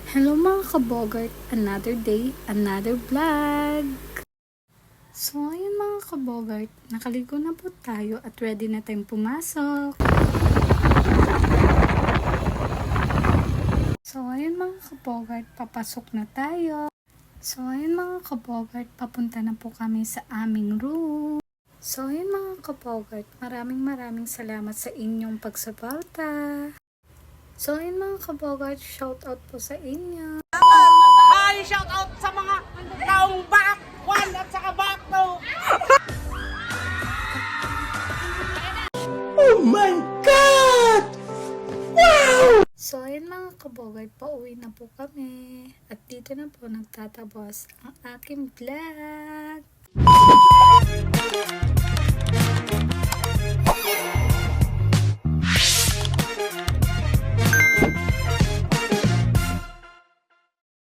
Hello mga kabogart, another day, another vlog. So ayun mga kabogart, nakaligo na po tayo at ready na tayong pumasok. So ayun mga kabogart, papasok na tayo. So ayun mga kabogart, papunta na po kami sa aming room. So ayun mga kabogart, maraming salamat sa inyong pagsuporta. So ayun mga kabogart, shout out po sa inyo. Ay, shout out sa mga taong back 1 at saka back 2. Oh my God! Wow! So ayun mga kabogart, pauwi na po kami. At dito na po nagtatapos ang aking vlog.